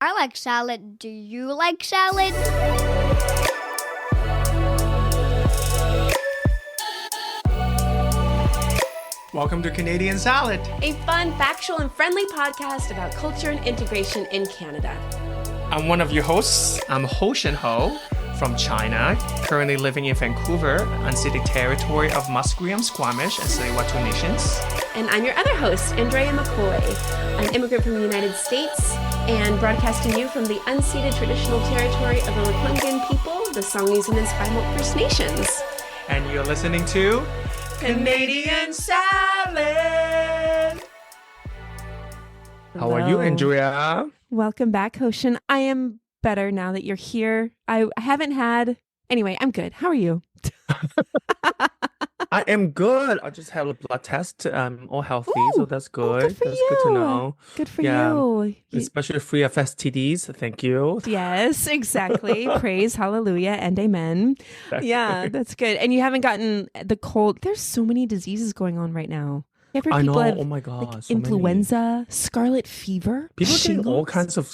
I like salad. Do you like salad? Welcome to Canadian Salad, a fun, factual, and friendly podcast about culture and integration in Canada. I'm one of your hosts. I'm Ho Shen Ho from China, currently living in Vancouver, unceded territory of Musqueam, Squamish, and Tsleil-Waututh nations. And I'm your other host, Andrea McCoy, an immigrant from the United States and broadcasting you from the unceded traditional territory of the Lekwungen people, the Songhees and Esquimalt First Nations. And you're listening to Canadian Salad. How are you, Andrea? Welcome back, Hoshin. I am better now that you're here. I haven't had... Anyway, I'm good. How are you? I am good. I just had a blood test. All healthy, so that's good. Good for That's you. good to know. Good for you. Especially free of STDs. Thank you. Yes, exactly. Praise, hallelujah, and amen. That's good. And you haven't gotten the cold. There's so many diseases going on right now. I've heard people have oh my God, like so influenza, scarlet fever, people are getting all shingles. kinds of,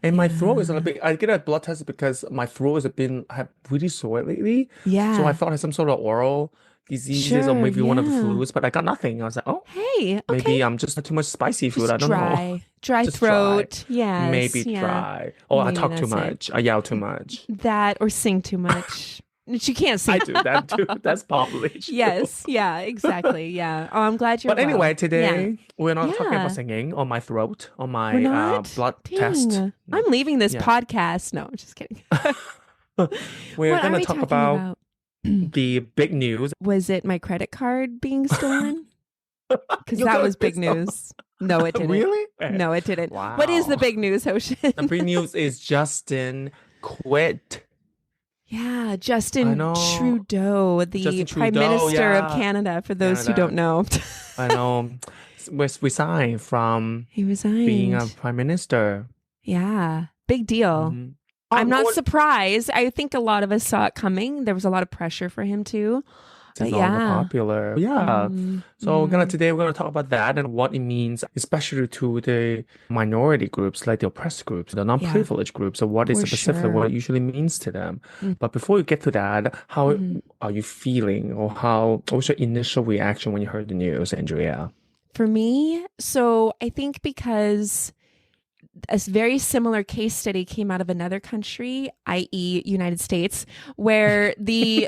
and my throat is a bit, I get a blood test because my throat has been really sore lately. Yeah. So I thought I had some sort of oral diseases or maybe one of the yeah. flus, but I got nothing. I was like, oh, Hey, okay. maybe I'm just too much spicy food. Just I don't know. Dry Just throat. Yes. Maybe yeah. dry. Or I Maybe talk too that's it. much. I yell too much. That or sing too much. She can't sing. I do that too. That's probably true. Yes. Yeah, exactly. Yeah. Oh, I'm glad you're But anyway, well. today we're not talking Yeah. about singing on my throat, on We're my not? blood Dang. test. I'm leaving this Yeah. podcast. No, I'm just kidding. We're What are going to we talk talking about the big news. Was it my credit card being stolen? Because You that got was big pissed off. news. No, it didn't. Really? No, it didn't. What is the Wow. big news, Hoshin? The big news is Justin quit. Yeah, Justin know. Trudeau, the Justin Prime Trudeau, Minister of yeah. Canada, for those who Canada. don't know. I know. Resigned from He resigned. being a prime minister. Yeah, big deal. Mhm. I'm not What- surprised. I think a lot of us saw it coming. There was a lot of pressure for him too. It's But no longer popular. Yeah. So today we're gonna talk about that and what it means, especially to the minority groups, like the oppressed groups, the non-privileged groups. So what is For specifically what it usually means to them. But before we get to that, how are you feeling, or what was your initial reaction when you heard the news, Andrea? For me, so I think because a very similar case study came out of another country, i.e. United States, where the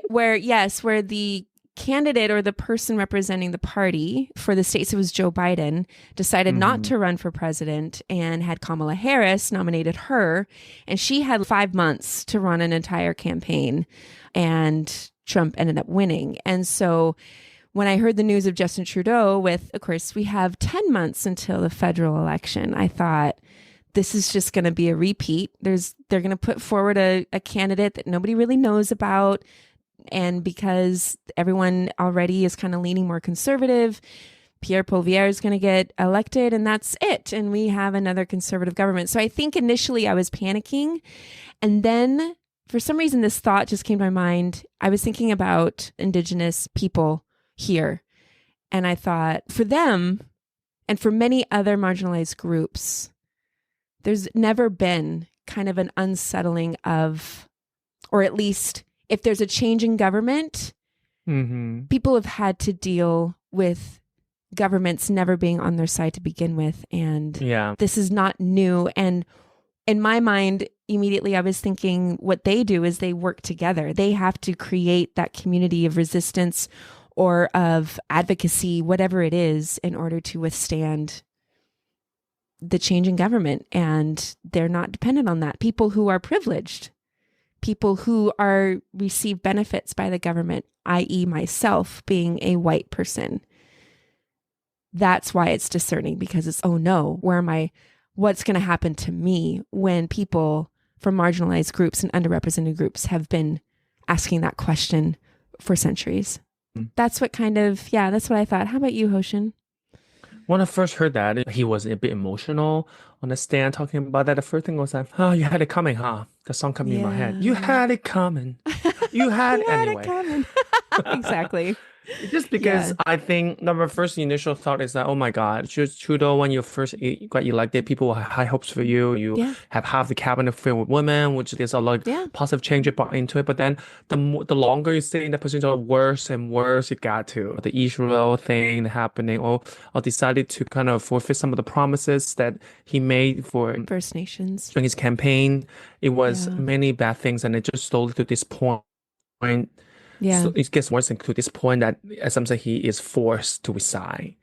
candidate or the person representing the party for the states, it was Joe Biden, decided not to run for president and had Kamala Harris nominated her. And she had 5 months to run an entire campaign, and Trump ended up winning. And so when I heard the news of Justin Trudeau of course, we have 10 months until the federal election, I thought, this is just going to be a repeat. They're going to put forward a candidate that nobody really knows about. And because everyone already is kind of leaning more conservative, Pierre Poilievre is going to get elected and that's it. And we have another conservative government. So I think initially I was panicking. And then for some reason, this thought just came to my mind. I was thinking about Indigenous people here. And I thought for them and for many other marginalized groups, there's never been kind of an unsettling of, or at least if there's a change in government, people have had to deal with governments never being on their side to begin with. And this is not new. And in my mind, immediately I was thinking what they do is they work together. They have to create that community of resistance or of advocacy, whatever it is, in order to withstand the change in government. And they're not dependent on that. People who are privileged, people who receive benefits by the government, i.e. myself being a white person. That's why it's discerning, because it's, oh no, what's going to happen to me when people from marginalized groups and underrepresented groups have been asking that question for centuries. That's what that's what I thought. How about you, Hoshin? When I first heard that, he was a bit emotional on the stand talking about that. The first thing was like, oh, you had it coming, huh? The song coming in my head. You had it coming. You had it anyway. Exactly. Just because Yeah. I think number first initial thought is that, oh my God, Trudeau, when you first got elected, people had high hopes for you. You Yeah. have half the cabinet filled with women, which there's a lot Yeah. of positive change brought into it. But then the longer you stay in that position, the worse and worse it got to. The Israel thing happening, or decided to kind of forfeit some of the promises that he made for First Nations. during his campaign. It was Yeah. many bad things, and it just slowly to this point. Yeah. So it gets worse to this point that at some point he is forced to resign.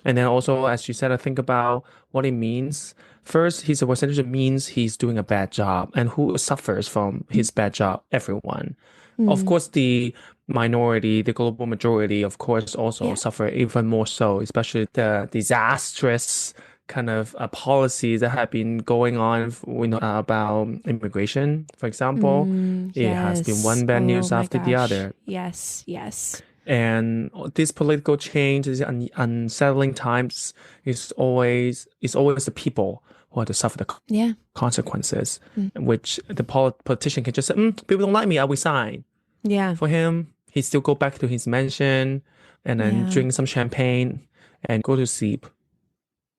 And then also, as you said, I think about what it means. First, his resignation means he's doing a bad job. And who suffers from his bad job? Everyone. Of Mm. course, the minority, the global majority, of course, also Yeah. suffer even more so, especially the disastrous kind of policies that have been going on, about immigration, for example. It has been Yes. one bad Oh news my after the gosh. other. Yes. Yes. And this political change, these unsettling times, is always the people who have to suffer the Yeah. consequences, Mm. which the politician can just say, people don't like me, I resign. Yeah. For him, he still go back to his mansion and then Yeah. drink some champagne and go to sleep.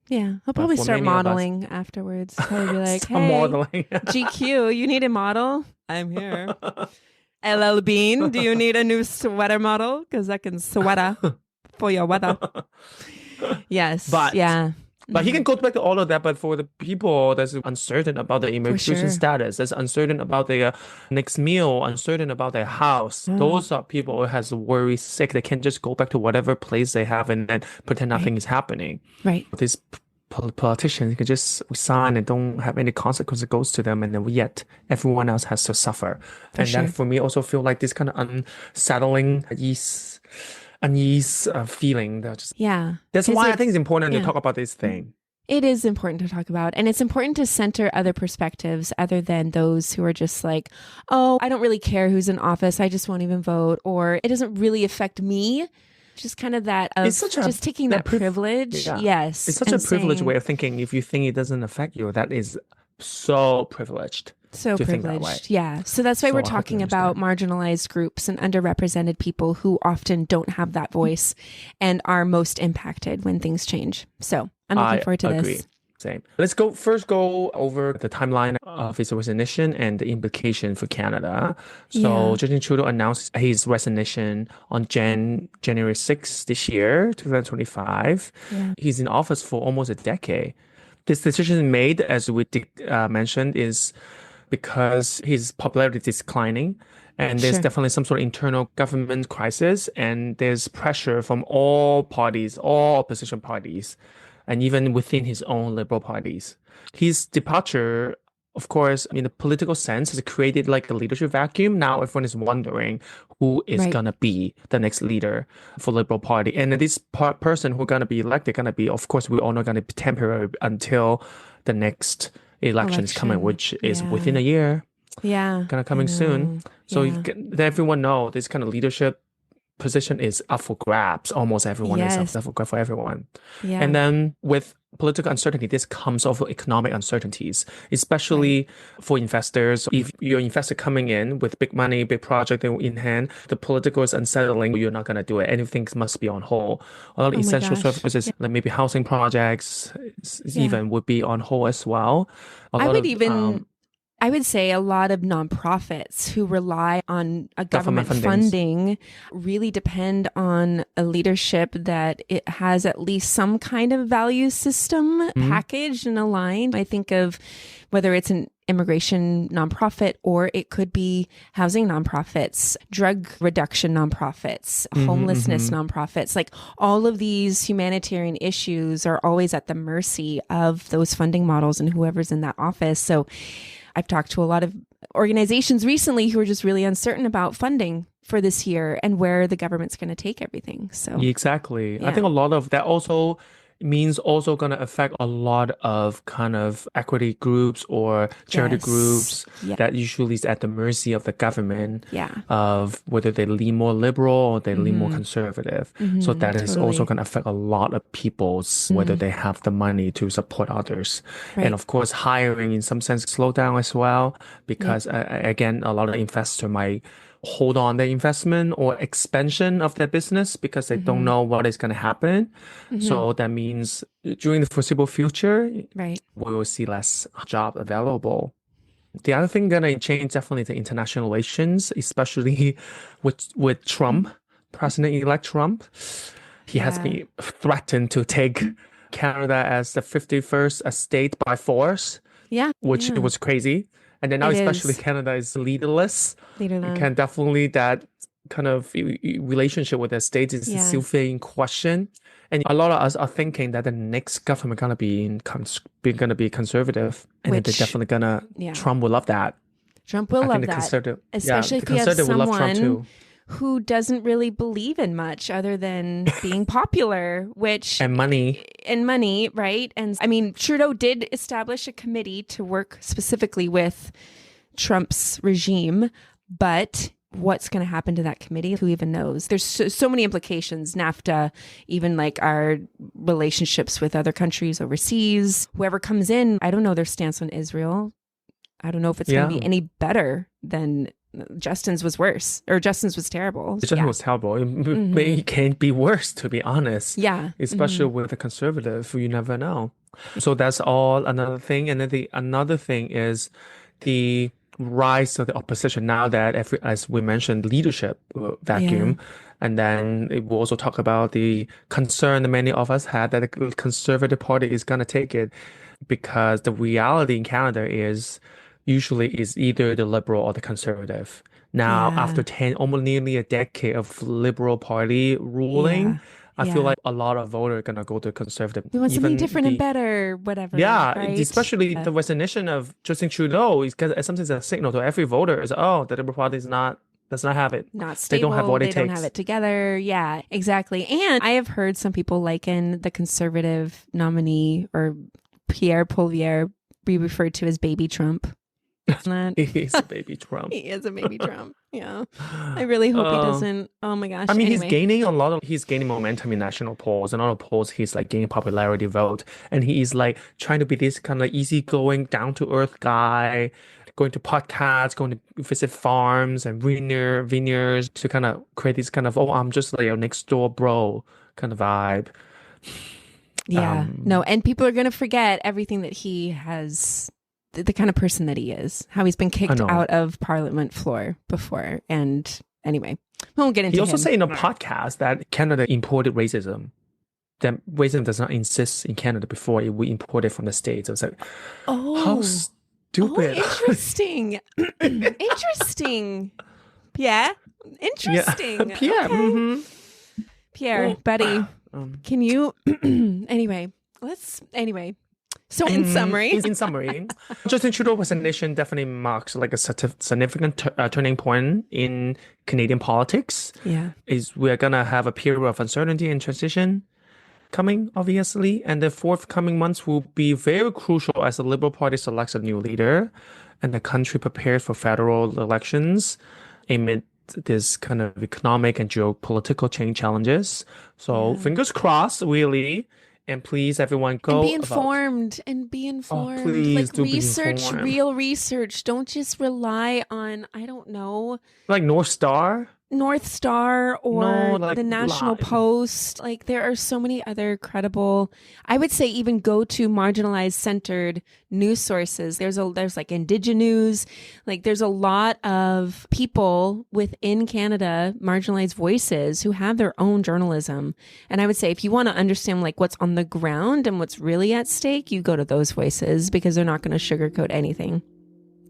Yeah. He'll But probably for start many of us, modeling afterwards. Probably be like, some hey, modeling. GQ, you need a model? I'm here. LL Bean, do you need a new sweater model? Because I can sweater for your weather. Yes. But Yeah. But he can go back to all of that. But for the people that's uncertain about their For immigration sure. status, that's uncertain about their next meal, uncertain about their house, those are people who has worry sick. They can't just go back to whatever place they have and then pretend nothing Right. is happening. Right. These politicians can just resign and don't have any consequence that goes to them, and then yet everyone else has to suffer. For And sure. that for me also feel like this kind of unsettling unease feeling that just Yeah. that's 'Cause why I think it's important to yeah. talk about this thing. It is important to talk about. And it's important to center other perspectives other than those who are just like, oh, I don't really care who's in office. I just won't even vote. Or it doesn't really affect me. Just kind of that of It's such a just taking that privilege. yeah. Yes. It's such a and privileged saying, way of thinking. If you think it doesn't affect you, that is so privileged so to think that way. privileged. Yeah. So that's why So we're I hope you talking about marginalized groups and underrepresented people who often don't have that voice and are most impacted when things change. So I'm looking forward to agree. this. Same. Let's go over the timeline of his resignation and the implication for Canada. So Yeah. Justin Trudeau announced his resignation on January 6th this year, 2025. Yeah. He's in office for almost a decade. This decision made, as we mentioned, is because his popularity is declining. And there's Sure. definitely some sort of internal government crisis, and there's pressure from all parties, all opposition parties, and even within his own liberal parties. His departure, of course, in the political sense, has created like a leadership vacuum. Now everyone is wondering who is Right. gonna be the next leader for Liberal Party, and this person who's gonna be elected, gonna be, of course, we all know, gonna be temporary until the next election is coming, which is Yeah. within a year, Yeah. gonna I coming soon. know. So Yeah. let everyone know this kind of leadership position is up for grabs. Almost everyone is Yes. up for grabs for everyone. Yeah. And then with political uncertainty, this comes over economic uncertainties, especially for investors. If you're an investor coming in with big money, big project in hand, the political is unsettling. You're not going to do it. Anything must be on hold. A lot of Oh my essential gosh. services, like maybe housing projects, Yeah. even would be on hold as well. I would say a lot of nonprofits who rely on a government Government fundings. funding really depend on a leadership that it has at least some kind of value system packaged and aligned. I think of whether it's an immigration nonprofit or it could be housing nonprofits, drug reduction nonprofits, homelessness nonprofits. Like all of these humanitarian issues are always at the mercy of those funding models and whoever's in that office. So I've talked to a lot of organizations recently who are just really uncertain about funding for this year and where the government's going to take everything. So Exactly. Yeah. I think a lot of that also means also going to affect a lot of kind of equity groups or charity Yes. groups Yeah. that usually is at the mercy of the government Yeah. of whether they lean more liberal or they lean more conservative. So that is Totally. also going to affect a lot of people's whether they have the money to support others. Right. And of course, hiring in some sense slow down as well because again, a lot of investor might hold on their investment or expansion of their business because they don't know what is going to happen. So that means during the foreseeable future, Right. we will see less job available. The other thing going to change definitely the international relations, especially with Trump, President-elect Trump. He has been threatened to take Canada as the 51st state by force, which was crazy. And then now, especially Canada is leaderless. You can definitely that kind of relationship with the states is still very in question. And a lot of us are thinking that the next government gonna be conservative, and they're definitely gonna. Trump will love that. Trump will love that, especially if you have someone who doesn't really believe in much other than being popular, and money, right? And I mean, Trudeau did establish a committee to work specifically with Trump's regime, but what's going to happen to that committee? Who even knows? There's so many implications. NAFTA, even like our relationships with other countries overseas. Whoever comes in, I don't know their stance on Israel. I don't know if it's going to be any better than Justin's was worse, or Justin's was terrible. Justin was terrible. It can't be worse, to be honest. Yeah. Especially with a conservative, you never know. So that's all another thing. And then another thing is the rise of the opposition now that, as we mentioned, leadership vacuum. And then we also talk about the concern that many of us had that the Conservative Party is going to take it, because the reality in Canada is usually is either the Liberal or the Conservative. Now, after almost nearly a decade of Liberal Party ruling, I feel like a lot of voters are going to go to Conservative. We want something different and better, whatever. Yeah, right? especially the resignation of Justin Trudeau is sometimes a signal to every voter is, the Liberal Party does not have it. Not stable. They don't have what it takes. They don't have it together. Yeah, exactly. And I have heard some people liken the Conservative nominee, or Pierre Poilievre, be referred to as Baby Trump. He's a baby Trump. He is a baby Trump. Yeah. I really hope he doesn't. Oh my gosh. I mean, he's gaining momentum in national polls, and other polls he's like gaining popularity vote. And he is like trying to be this kind of easygoing, down to earth guy, going to podcasts, going to visit farms and vineyards to kind of create this kind of, I'm just like a next door bro kind of vibe. Yeah. No, and people are going to forget everything that he has, the kind of person that he is, how he's been kicked out of Parliament floor before. And anyway, we won't get into it. He also said in a podcast that Canada imported racism. That racism does not exist in Canada before we imported from the States. I was like, how stupid. Oh, interesting. Interesting. Yeah. Interesting. Yeah. Pierre. Okay. Mm-hmm. Pierre, buddy, can you, anyway. So in summary, Justin Trudeau's resignation definitely marks like a significant turning point in Canadian politics. Yeah, we're gonna have a period of uncertainty and transition coming, obviously, and the forthcoming months will be very crucial as the Liberal Party selects a new leader, and the country prepares for federal elections amid this kind of economic and geopolitical challenges. So fingers crossed, really. And please, everyone, go and be informed. Oh, please do research, be informed. Real research. Don't just rely on, I don't know, like North Star or the National Post. Like, there are so many other credible, I would say even go to marginalized centered news sources. There's like Indigenews, like there's a lot of people within Canada, marginalized voices, who have their own journalism. And I would say if you want to understand like what's on the ground and what's really at stake, you go to those voices, because they're not going to sugarcoat anything.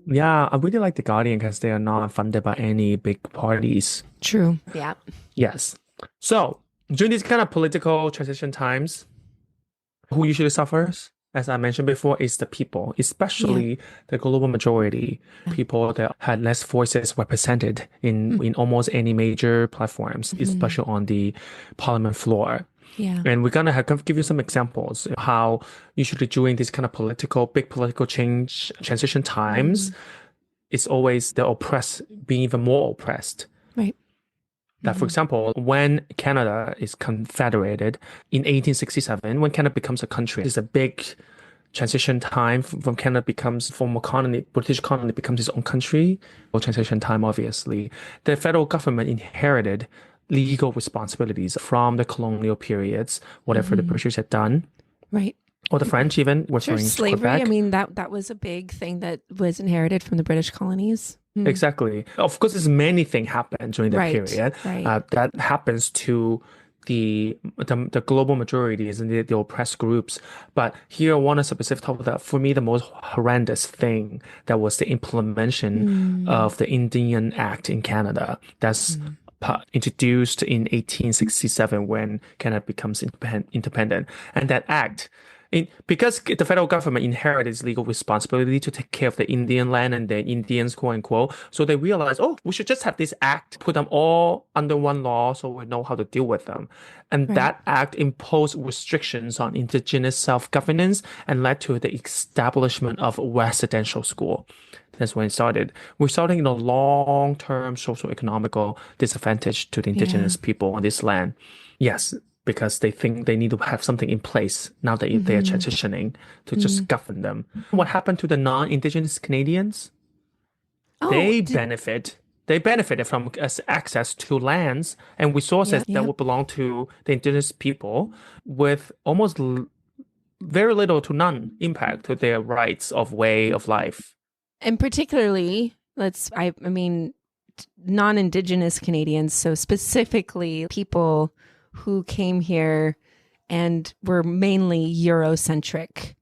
Yeah, I really like The Guardian because they are not funded by any big parties. True. Yeah. Yes. So during these kind of political transition times, who usually suffers, as I mentioned before, is the people, especially the global majority, people that had less voices represented in almost any major platforms, especially on the parliament floor. Yeah. And we're going to give you some examples of how usually during this kind of big political transition times, it's always the oppressed being even more oppressed. Right. That, for example, when Canada is confederated in 1867, when Canada becomes a country, it's a big transition time from Canada becomes former colony, British colony becomes its own country, or transition time, obviously, the federal government inherited legal responsibilities from the colonial periods, whatever the British had done, Right. or the French even, Sure, referring to slavery. Quebec. I mean, that was a big thing that was inherited from the British colonies. Exactly. Of course, there's many things happen during that Right, period. right. That happens to the global majorities and the oppressed groups. But here, I want to specifically talk about, for me, the most horrendous thing that was the implementation of the Indian Act in Canada. That's introduced in 1867 when Canada becomes independent. And that act, because the federal government inherited its legal responsibility to take care of the Indian land and the Indians, quote unquote. So they realized, oh, we should just have this act, put them all under one law so we know how to deal with them. And that act imposed restrictions on indigenous self-governance and led to the establishment of residential school. That's when it started. We're starting in a long-term social economical disadvantage to the indigenous people on this land. Yes, because they think they need to have something in place now that they are transitioning to just govern them. What happened to the non-indigenous Canadians? They benefited from access to lands and resources that would belong to the indigenous people with almost very little to none impact to their rights of way of life. And particularly, I mean, non-Indigenous Canadians, so specifically people who came here and were mainly Eurocentric.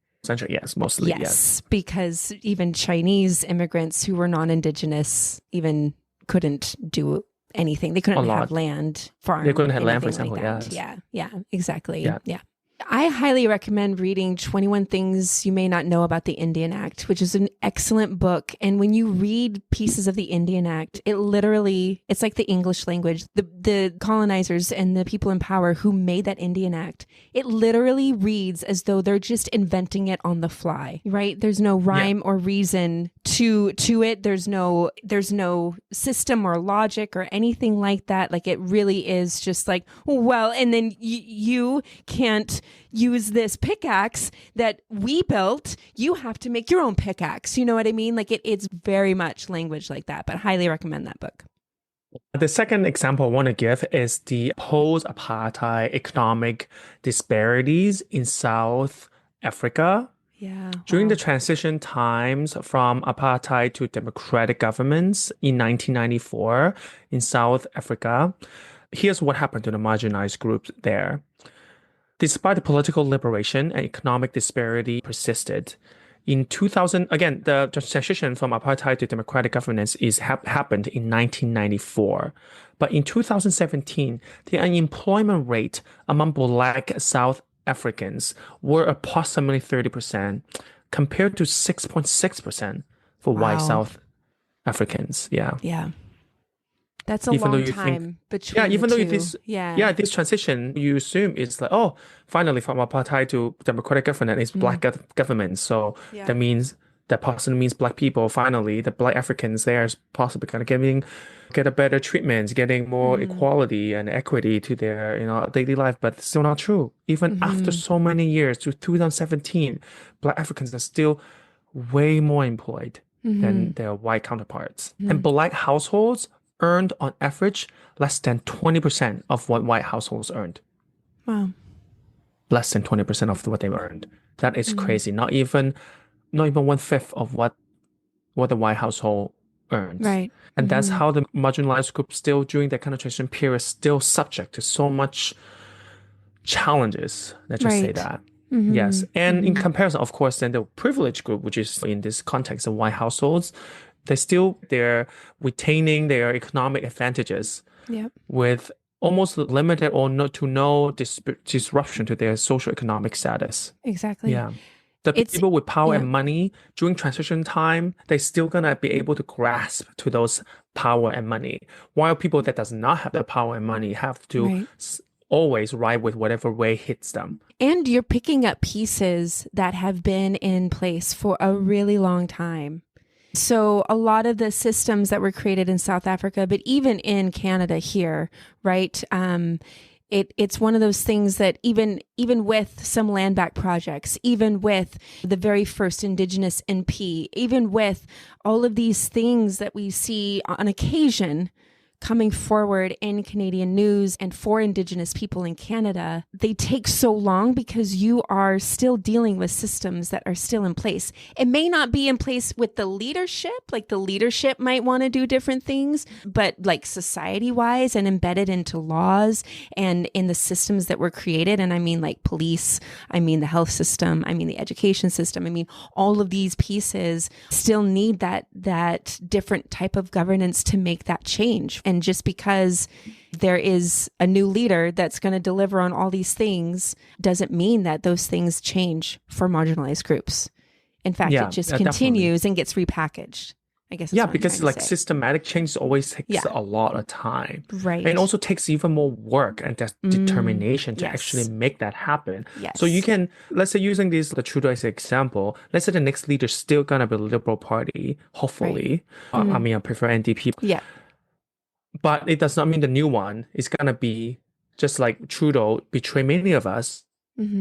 Yes, mostly, yes. Because even Chinese immigrants who were non-Indigenous even couldn't do anything. They couldn't have land, farm. They couldn't have land, for example, like Yeah, exactly. Yeah. I highly recommend reading 21 Things You May Not Know About the Indian Act, which is an excellent book. And when you read pieces of the Indian Act, it's like the English language. The colonizers and the people in power who made that Indian Act, it literally reads as though they're just inventing it on the fly, right? There's no rhyme or reason to it. There's no system or logic or anything like that. Like, it really is just like, well, and then you can't use this pickaxe that we built. You have to make your own pickaxe. You know what I mean? Like, it's very much language like that, but highly recommend that book. The second example I want to give is the post-apartheid economic disparities in South Africa. Yeah. During the transition times from apartheid to democratic governments in 1994 in South Africa, here's what happened to the marginalized groups there. Despite the political liberation and economic disparity persisted, in 2000, again, the transition from apartheid to democratic governance happened in 1994. But in 2017, the unemployment rate among Black South Africans were approximately 30% compared to 6.6% for white South Africans. Yeah. Yeah. That's a long time between even though the two. This transition, you assume it's like, oh, finally from apartheid to democratic government is Black government. So that possibly means Black people, finally, the Black Africans there is possibly kind of get a better treatment, getting more equality and equity to their daily life, but it's still not true. Even after so many years, to 2017, Black Africans are still way more employed than their white counterparts. And Black households earned on average less than 20% of what white households earned. Wow. Less than 20% of what they earned. That is crazy. Not even 1/5 of what the white household earns. Right. And that's how the marginalized group still during that kind of transition period still subject to so much challenges. Let's just say that. Yes. And in comparison, of course, then the privileged group, which is in this context of white households, they're retaining their economic advantages with almost limited or no disruption to their social economic status. Exactly. Yeah. The people with power and money during transition time, they're still gonna be able to grasp to those power and money, while people that does not have the power and money have to always ride with whatever way hits them. And you're picking up pieces that have been in place for a really long time. So a lot of the systems that were created in South Africa, but even in Canada here, right? It's one of those things that even with some land back projects, even with the very first Indigenous NP, even with all of these things that we see on occasion coming forward in Canadian news and for Indigenous people in Canada, they take so long because you are still dealing with systems that are still in place. It may not be in place with the leadership, like the leadership might want to do different things, but like society-wise and embedded into laws and in the systems that were created, and I mean like police, I mean the health system, I mean the education system, I mean all of these pieces still need that different type of governance to make that change. And just because there is a new leader that's going to deliver on all these things doesn't mean that those things change for marginalized groups. In fact, it just continues and gets repackaged. I guess. Yeah, because like systematic change always takes a lot of time. Right. And it also takes even more work and determination to actually make that happen. Yes. So you can, let's say using the Trudeau as an example, let's say the next leader is still going to be the Liberal Party, hopefully. Right. I mean, I prefer NDP. Yeah. But it does not mean the new one is going to be just like Trudeau betrayed many of us.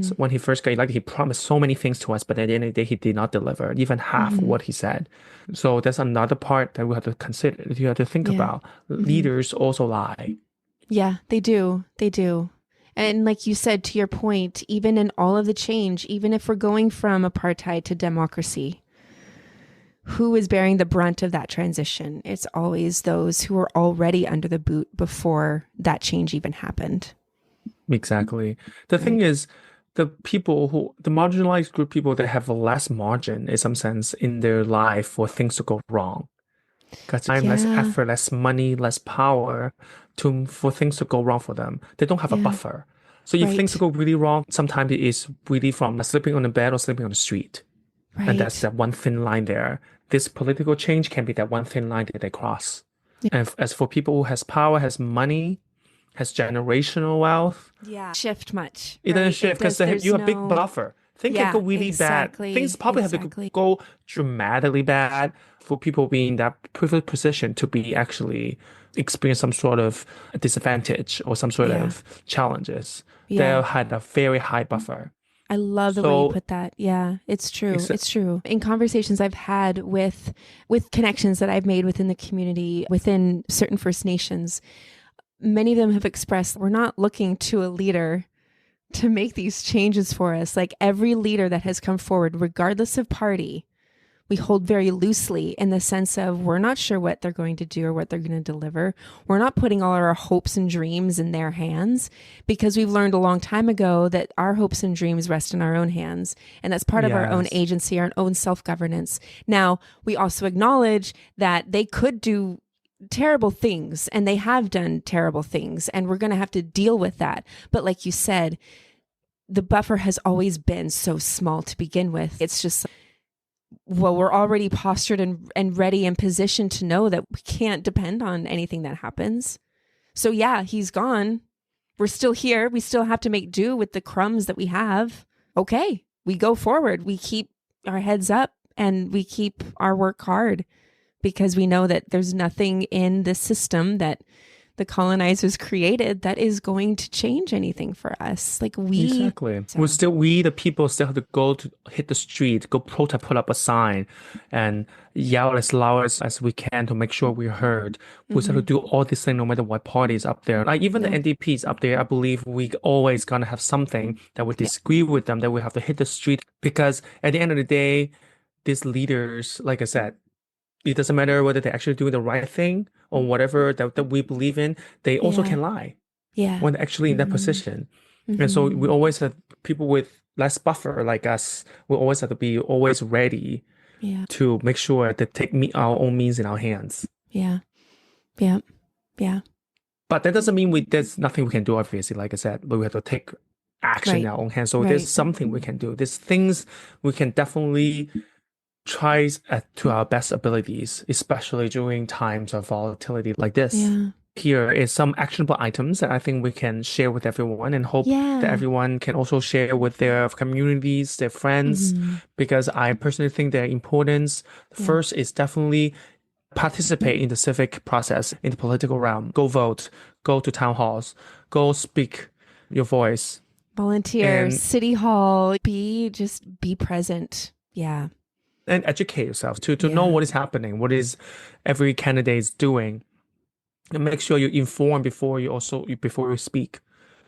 So when he first got elected, he promised so many things to us, but at the end of the day, he did not deliver even half of what he said. So that's another part that we have to consider. You have to think about. Leaders also lie. Yeah, they do. They do. And like you said, to your point, even in all of the change, even if we're going from apartheid to democracy, who is bearing the brunt of that transition? It's always those who were already under the boot before that change even happened. Exactly. The thing is, the marginalized group people that have less margin in some sense in their life for things to go wrong. Because time, less effort, less money, less power for things to go wrong for them. They don't have a buffer. So if things go really wrong, sometimes it is really from sleeping on the bed or sleeping on the street. Right. And that's that one thin line there. This political change can be that one thin line that they cross. Yeah. And as for people who has power, has money, has generational wealth. Yeah. Shift much. It doesn't shift because you have a big buffer. Things can go really bad. Things probably have to go dramatically bad for people being in that privileged position to be actually experience some sort of disadvantage or some sort of challenges. They had a very high buffer. I love the way you put that. Yeah, it's true. It's true. In conversations I've had with connections that I've made within the community, within certain First Nations, many of them have expressed, we're not looking to a leader to make these changes for us. Like every leader that has come forward, regardless of party, we hold very loosely in the sense of we're not sure what they're going to do or what they're going to deliver. We're not putting all our hopes and dreams in their hands because we've learned a long time ago that our hopes and dreams rest in our own hands. And that's part of our own agency, our own self-governance. Now, we also acknowledge that they could do terrible things and they have done terrible things and we're going to have to deal with that. But like you said, the buffer has always been so small to begin with. It's just, well, we're already postured and ready and positioned to know that we can't depend on anything that happens. So yeah, he's gone. We're still here. We still have to make do with the crumbs that we have. Okay, we go forward. We keep our heads up and we keep our work hard because we know that there's nothing in the system that the colonizers created that is going to change anything for us. Like Exactly. We the people still have to go to hit the street, go protest, put up a sign and yell as loud as we can to make sure we're heard. We still have to do all these things no matter what party is up there. Like even the NDPs up there, I believe we always gonna have something that we disagree with them, that we have to hit the street because at the end of the day, these leaders, like I said, it doesn't matter whether they're actually doing the right thing or whatever that we believe in, they also can lie when they're actually in that position. And so we always have people with less buffer like us, we always have to be always ready to make sure that take our own means in our hands. Yeah. But that doesn't mean there's nothing we can do, obviously, like I said, but we have to take action in our own hands. So there's something we can do. There's things we can definitely try to our best abilities, especially during times of volatility like this. Here is some actionable items that I think we can share with everyone and hope that everyone can also share with their communities, their friends, because I personally think their importance. First is definitely participate in the civic process, in the political realm. Go vote, go to town halls, go speak your voice. Volunteer, And city hall, be present. Yeah. and educate yourself to know Yeah. what is happening, what is every candidate is doing, and make sure you inform before you speak,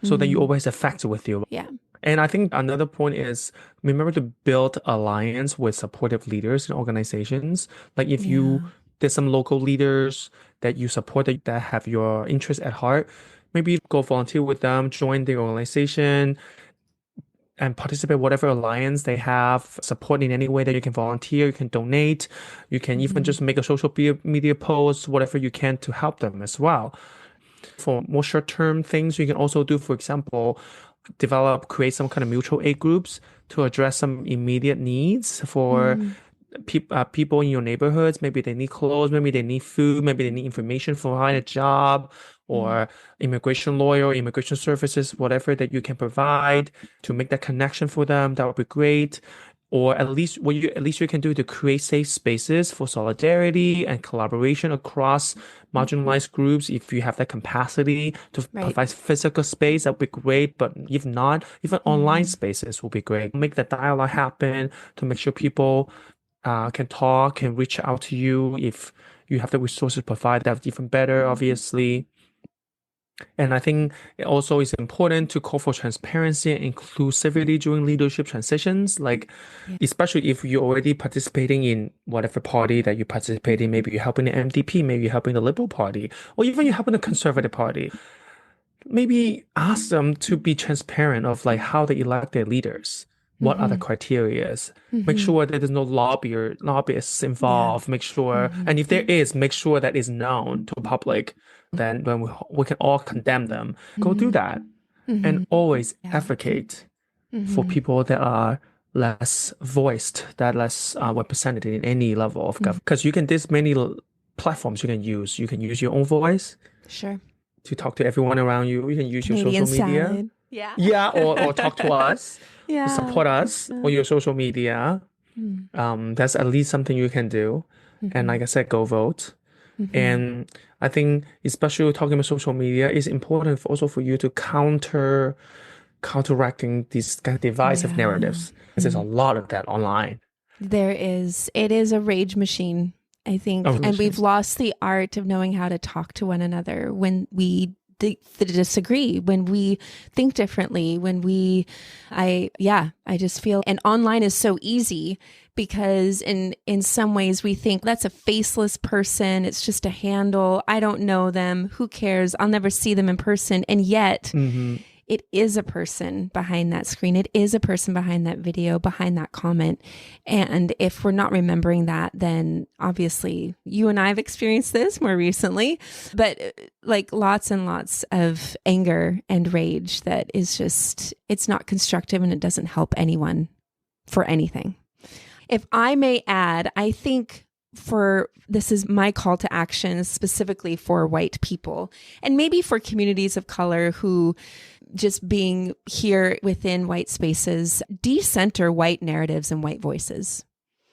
so that you always have facts with you. Yeah. And I think another point is remember to build alliance with supportive leaders and organizations. Like if there's some local leaders that you support that have your interest at heart, maybe go volunteer with them, join the organization, and participate whatever alliance they have, support in any way that you can volunteer, you can donate, you can even just make a social media post, whatever you can to help them as well. For more short-term things, you can also do, for example, create some kind of mutual aid groups to address some immediate needs for people in your neighborhoods. Maybe they need clothes, maybe they need food, maybe they need information for finding a job, or immigration lawyer, immigration services, whatever that you can provide to make that connection for them. That would be great. Or at least you can do to create safe spaces for solidarity and collaboration across marginalized groups. If you have that capacity to provide physical space, that would be great. But if not, even online spaces will be great. Make that dialogue happen to make sure people can talk, can reach out to you. If you have the resources provided, that's even better, obviously. And I think it also is important to call for transparency and inclusivity during leadership transitions. Like, especially if you're already participating in whatever party that you participate in, maybe you're helping the MDP, maybe you're helping the Liberal Party, or even you're helping the Conservative Party. Maybe ask them to be transparent of like how they elect their leaders. What are the criterias? Make sure that there's no lobbyists involved. Make sure, and if there is, make sure that is known to the public. Then when we can all condemn them, go do that. And always advocate for people that are less voiced, that less represented in any level of government. Because there's many platforms you can use. You can use your own voice. Sure. To talk to everyone around you. You can use Canadian your social media. salad. Yeah. Yeah, or talk to us. Yeah. Support us on your social media. That's at least something you can do. And like I said, go vote. And I think especially talking about social media is important also for you to counteracting these kind of divisive narratives. Because there's a lot of that online. There is. It is a rage machine, I think. And we've lost the art of knowing how to talk to one another when we disagree, when we think differently, I just feel, and online is so easy because in some ways we think that's a faceless person. It's just a handle. I don't know them. Who cares? I'll never see them in person. And yet it is a person behind that screen. It is a person behind that video, behind that comment. And if we're not remembering that, then obviously you and I have experienced this more recently, but like lots and lots of anger and rage that is just, it's not constructive and it doesn't help anyone for anything. If I may add, I think this is my call to action specifically for white people and maybe for communities of color who just being here within white spaces, decenter white narratives and white voices.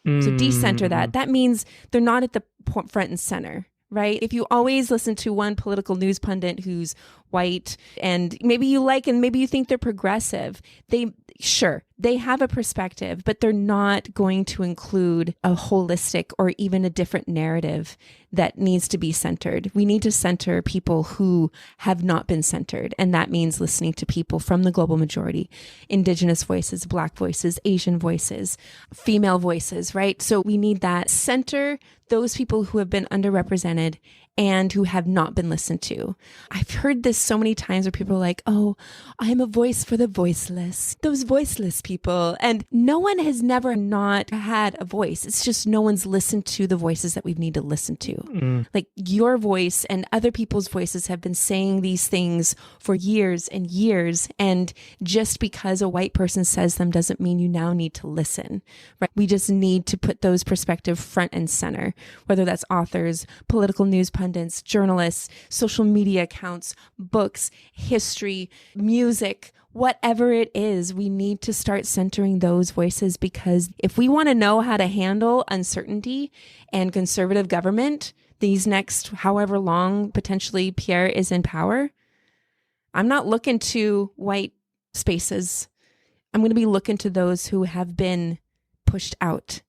So decenter that. That means they're not at the front and center, right? If you always listen to one political news pundit who's white and maybe you like and maybe you think they're progressive, they have a perspective, but they're not going to include a holistic or even a different narrative that needs to be centered. We need to center people who have not been centered. And that means listening to people from the global majority, Indigenous voices, Black voices, Asian voices, female voices, right? So we need that center those people who have been underrepresented and who have not been listened to. I've heard this so many times where people are like, oh, I'm a voice for the voiceless, those voiceless people. And no one has never not had a voice. It's just no one's listened to the voices that we need to listen to. Like your voice and other people's voices have been saying these things for years and years. And just because a white person says them doesn't mean you now need to listen, right? We just need to put those perspectives front and center, whether that's authors, political news pundits, journalists, social media accounts, books, history, music, whatever it is, we need to start centering those voices, because if we want to know how to handle uncertainty and conservative government these next however long potentially Pierre is in power, I'm not looking to white spaces. I'm going to be looking to those who have been pushed out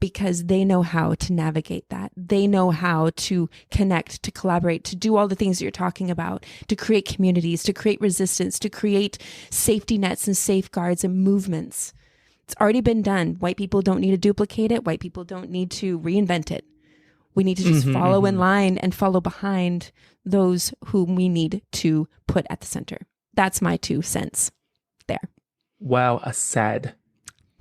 because they know how to navigate that. They know how to connect, to collaborate, to do all the things that you're talking about, to create communities, to create resistance, to create safety nets and safeguards and movements. It's already been done. White people don't need to duplicate it. White people don't need to reinvent it. We need to just follow in line and follow behind those whom we need to put at the center. That's my 2 cents there. Well said.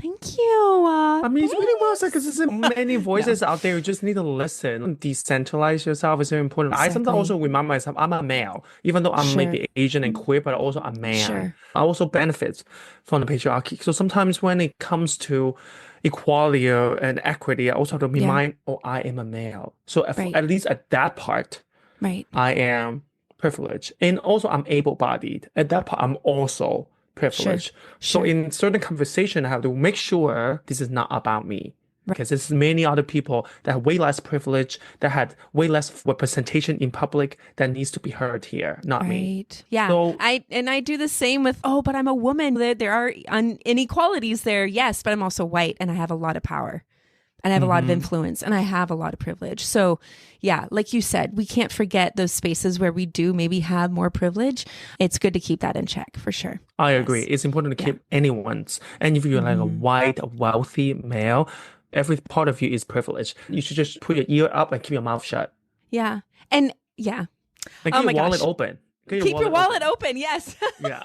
Thank you. I mean, it's really well said because there's many voices out there. You just need to listen. Decentralize yourself is very important. I sometimes also remind myself I'm a male, even though I'm maybe Asian and queer, but also a man. I also benefit from the patriarchy. So sometimes when it comes to equality and equity, I also have to remind, I am a male. So at least at that part, I am privileged. And also I'm able-bodied. At that part, I'm also privilege. So in certain conversation, I have to make sure this is not about me. Because there's many other people that have way less privilege, that had way less representation in public that needs to be heard here, not me. Yeah. So, I do the same with, but I'm a woman. There are inequalities there, yes, but I'm also white and I have a lot of power. And I have a lot of influence and I have a lot of privilege. So yeah, like you said, we can't forget those spaces where we do maybe have more privilege. It's good to keep that in check for sure. I agree. It's important to keep anyone's. And if you're like a white, wealthy male, every part of you is privileged. You should just put your ear up and keep your mouth shut. Yeah. And yeah. Like keep your wallet open. Keep your wallet open. Yes. Yeah.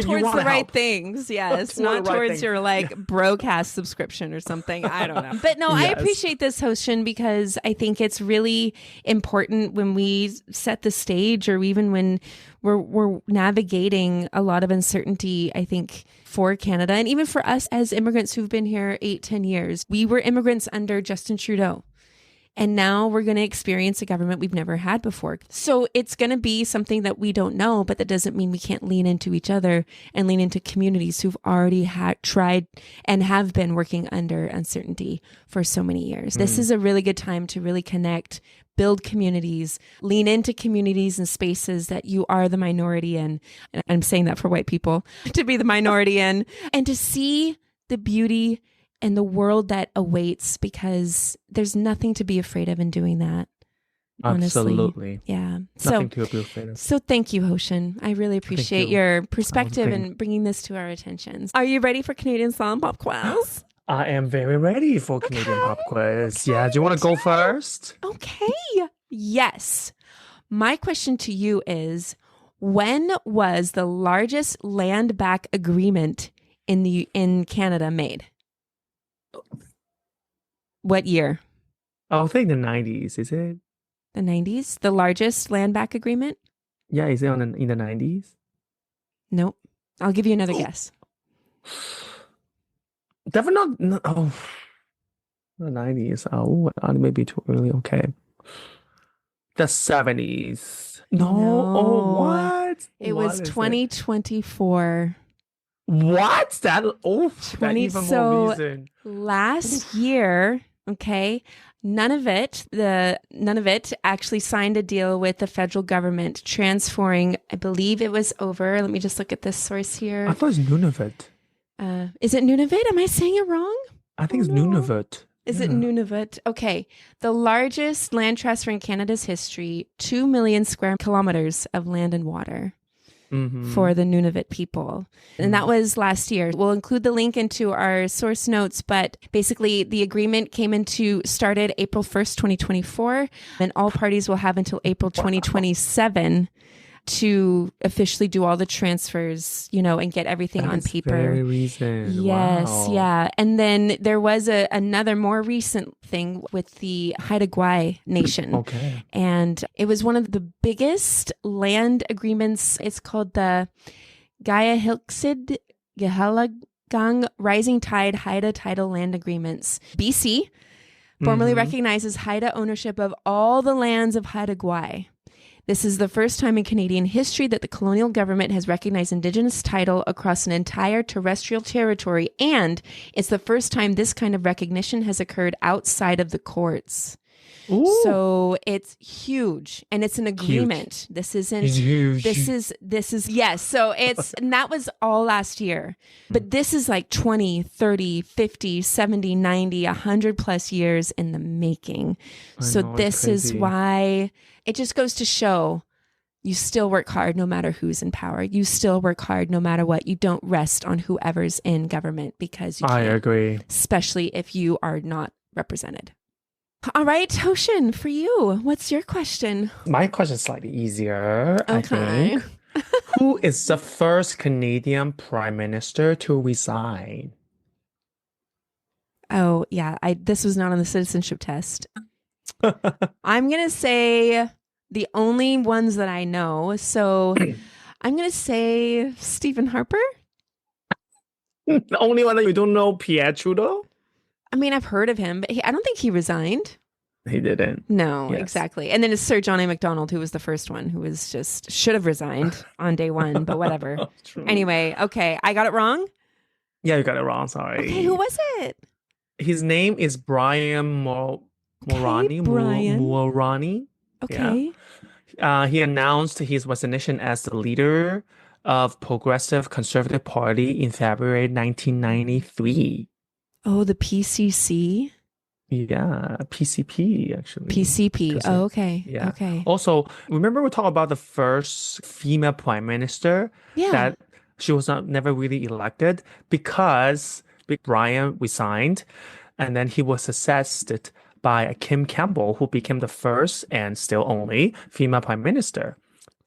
Towards the right things, yes. Not towards your broadcast subscription or something. I don't know. But no, I appreciate this, Hoshin, because I think it's really important when we set the stage or even when we're navigating a lot of uncertainty, I think, for Canada and even for us as immigrants who've been here 8-10 years. We were immigrants under Justin Trudeau. And now we're going to experience a government we've never had before. So it's going to be something that we don't know, but that doesn't mean we can't lean into each other and lean into communities who've already tried and have been working under uncertainty for so many years. This is a really good time to really connect, build communities, lean into communities and spaces that you are the minority in. And I'm saying that for white people, to be the minority in, and to see the beauty and the world that awaits, because there's nothing to be afraid of in doing that. Honestly. Absolutely. Yeah. Nothing to be afraid of. So thank you, Hoshin. I really appreciate your perspective and bringing this to our attention. Are you ready for Canadian Slam Pop Quiz? I am very ready for Canadian Pop Quiz. Yeah. Do you want to go first? Okay. Yes. My question to you is, when was the largest land back agreement in Canada made? What year? I'll think the 90s, is it? The 90s? The largest land back agreement? Yeah, is it in the 90s? Nope. I'll give you another guess. Definitely not. Oh, the 90s. Oh, maybe too early. Okay. The 70s. No. Oh, what? It was 2024. What? That even more reason. Last year, okay, none of it actually signed a deal with the federal government transferring, I believe it was over. Let me just look at this source here. I thought it was Nunavut. Is it Nunavut? Am I saying it wrong? I think it's Nunavut. Is it Nunavut? Okay. The largest land transfer in Canada's history, 2 million square kilometers of land and water. For the Nunavut people. And that was last year. We'll include the link into our source notes, but basically the agreement started April 1st, 2024, and all parties will have until April 2027 to officially do all the transfers, and get everything on paper. Very recent. Yes, wow. Yeah. And then there was another more recent thing with the Haida Gwaii Nation. Okay. And it was one of the biggest land agreements. It's called the Gayahilksid Gahalagang Rising Tide Haida Tidal Land Agreements. BC formally recognizes Haida ownership of all the lands of Haida Gwaii. This is the first time in Canadian history that the colonial government has recognized Indigenous title across an entire terrestrial territory, and it's the first time this kind of recognition has occurred outside of the courts. Ooh. So it's huge, and it's an agreement. This isn't, It's huge. this is, yes. So and that was all last year, but this is like 20, 30, 50, 70, 90, 100 plus years in the making. So know, it's this is crazy. why it just goes to show you still work hard no matter who's in power. You still work hard no matter what. You don't rest on whoever's in government because you I can't, agree. especially if you are not represented. All right, Hoshin, for you, what's your question? My question is slightly easier, I Okay. think. Who is the first Canadian Prime Minister to resign? Oh, yeah. This was not on the citizenship test. I'm going to say the only ones that I know. So I'm going to say Stephen Harper. The only one that you don't know, Pierre Trudeau? I mean, I've heard of him, but I don't think he resigned. He didn't. No, Yes. exactly. And then it's Sir John A. Macdonald, who was the first one, who was should have resigned on day one, but whatever. True. Anyway, okay. I got it wrong? Yeah, you got it wrong. Sorry. Okay, who was it? His name is Brian Mulroney. Brian. Mulroney. Okay. He announced his resignation as the leader of Progressive Conservative Party in February 1993. Oh, the PCC? Yeah, PCP actually. PCP. Oh, okay. Yeah. Okay. Also, remember we talked about the first female prime minister Yeah. that she was never really elected because Big Brian resigned, and then he was succeeded by Kim Campbell, who became the first and still only female prime minister.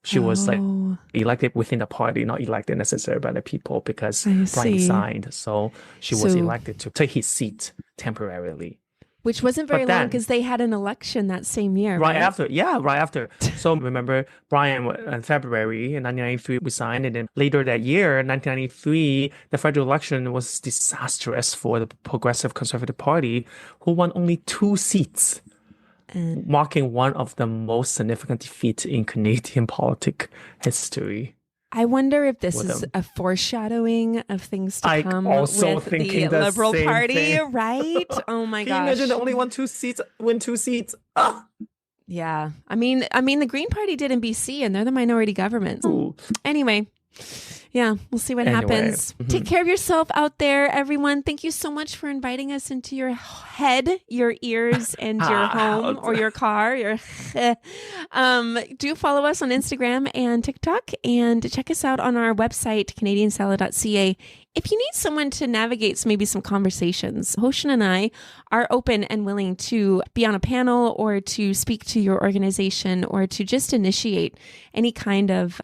She was like Oh, elected within the party, not elected necessarily by the people because I Brian see. resigned. So she was So- elected to take his seat temporarily. which wasn't very But long then- because they had an election that same year, Right right? after, yeah, right after. So remember, Brian in February in 1993 resigned, and then later that year, 1993, the federal election was disastrous for the Progressive Conservative Party, who won only 2 seats, And marking one of the most significant defeats in Canadian politic history. I wonder if this With is them. a foreshadowing of things to I come also with thinking the the Liberal same Party, thing. right? Oh my Can you gosh. imagine they only won 2 seats, win 2 seats? Ah! Yeah. I mean, the Green Party did in BC, and they're the minority government. Ooh. Anyway, yeah, we'll see what Anyway, happens. Take care of yourself out there, everyone. Thank you so much for inviting us into your head, your ears, and your home or your car. Do follow us on Instagram and TikTok, and check us out on our website, canadiansalad.ca. If you need someone to navigate maybe some conversations, Hoshin and I are open and willing to be on a panel or to speak to your organization or to just initiate any kind of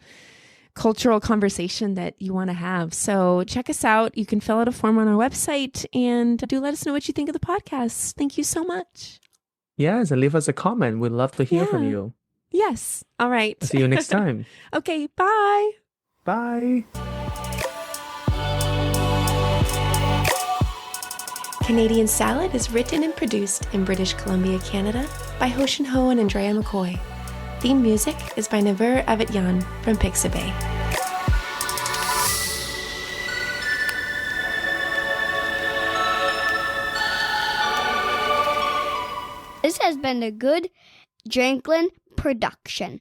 cultural conversation that you want to have. So check us out. You can fill out a form on our website and do let us know what you think of the podcast. Thank you so much. Yes, and leave us a comment. We'd love to hear from Yeah. you. Yes. All right. See you next time. Okay. Bye. Bye. Canadian Salad is written and produced in British Columbia, Canada by Hoshin Ho and Andrea McCoy. Theme music is by Naver Avetyan from Pixabay. This has been a good Drinklin production.